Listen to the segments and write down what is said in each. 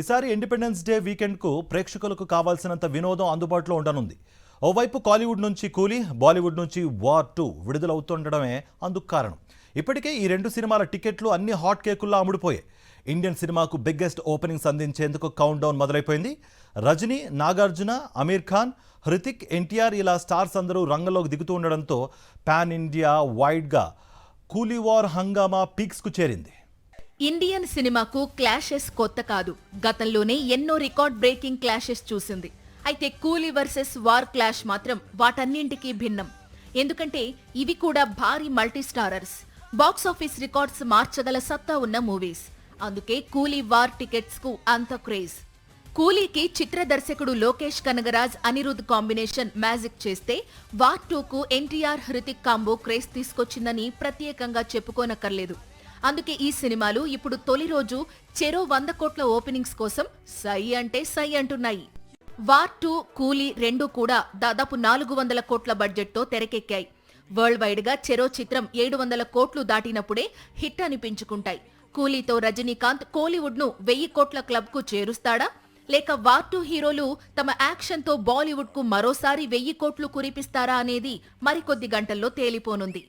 ఈసారి independence day వీకెండ్కు ప్రేక్షకులకు కావాల్సినంత వినోదం అందుబాటులో ఉండనుంది. ఓవైపు కాలీవుడ్ నుంచి కూలీ, బాలీవుడ్ నుంచి వార్ 2 విడుదలవుతుండడమే అందుకు కారణం. ఇప్పటికే ఈ రెండు సినిమాల టికెట్లు అన్ని హాట్ కేకుల్లా అమ్ముడుపోయాయి. ఇండియన్ సినిమాకు బిగ్గెస్ట్ ఓపెనింగ్స్ అందించేందుకు కౌంట్ డౌన్ మొదలైపోయింది. రజనీ, నాగార్జున, అమీర్ ఖాన్, హృతిక్, ఎన్టీఆర్ ఇలా స్టార్స్ అందరూ రంగంలోకి దిగుతూ ఉండడంతో పాన్ ఇండియా వైడ్గా కూలీ వార్ హంగామా పీక్స్కు చేరింది. ఇండియన్ సినిమాకు క్లాషెస్ కొత్త కాదు. గతంలోనే ఎన్నో రికార్డ్ బ్రేకింగ్ క్లాషెస్ చూసింది. అయితే కూలీ వర్సెస్ వార్ క్లాష్ మాత్రం వాటన్నింటికీ భిన్నం. ఎందుకంటే ఇవి కూడా భారీ మల్టీ స్టారర్స్, బాక్సాఫీస్ రికార్డ్స్ మార్చగల సత్తా ఉన్న మూవీస్. అందుకే కూలీ వార్ టికెట్స్ కు అంత క్రేజ్. కూలీకి చిత్ర దర్శకుడు లోకేష్ కనగరాజ్, అనిరుద్ కాంబినేషన్ మ్యాజిక్ చేస్తే, వార్ 2కు ఎన్టీఆర్, హృతిక్ కాంబో క్రేజ్ తీసుకొచ్చిందని ప్రత్యేకంగా చెప్పుకోనక్కర్లేదు. అందుకే ఈ సినిమాలు ఇప్పుడు తొలి రోజు చెరో 100 కోట్ల ఓపెనింగ్స్ కోసం సై అంటే సై అంటున్నాయి. వార్ 2, కూలీ రెండూ కూడా దాదాపు 400 కోట్ల బడ్జెట్తో తెరకెక్కాయి. వరల్డ్ వైడ్ గా చెరో చిత్రం 700 కోట్లు దాటినప్పుడే హిట్ అనిపించుకుంటాయి. కూలీతో రజనీకాంత్ కోలీవుడ్ ను 1000 కోట్ల క్లబ్ కు చేరుస్తాడా, లేక వార్ 2 హీరోలు తమ యాక్షన్ తో బాలీవుడ్ కు మరోసారి 1000 కోట్లు కురిపిస్తారా అనేది మరికొద్ది గంటల్లో తేలిపోనుంది.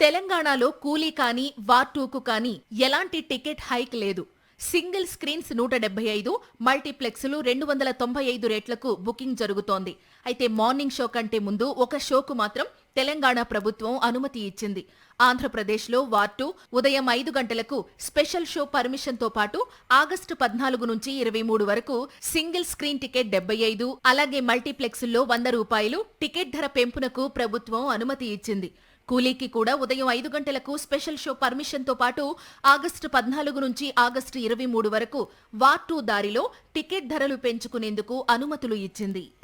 తెలంగాణలో కూలీ కానీ వార్ 2కు కానీ ఎలాంటి టికెట్ హైక్ లేదు. సింగిల్ స్క్రీన్స్ 175, మల్టీప్లెక్స్లు 295 రేట్లకు బుకింగ్ జరుగుతోంది. అయితే మార్నింగ్ షో కంటే ముందు ఒక షోకు మాత్రం తెలంగాణ ప్రభుత్వం అనుమతి ఇచ్చింది. ఆంధ్రప్రదేశ్లో వార్ 2 ఉదయం 5 గంటలకు స్పెషల్ షో పర్మిషన్తో పాటు ఆగస్టు 14 నుంచి 23 వరకు సింగిల్ స్క్రీన్ టికెట్ 75, అలాగే మల్టీప్లెక్స్ల్లో 100 రూపాయలు టికెట్ ధర పెంపునకు ప్రభుత్వం అనుమతి ఇచ్చింది. కూలీకి కూడా ఉదయం 5 గంటలకు స్పెషల్ షో పర్మిషన్తో పాటు ఆగస్టు 14 నుంచి ఆగస్టు 23 వరకు వార్ 2 దారిలో టికెట్ ధరలు పెంచుకునేందుకు అనుమతులు ఇచ్చింది.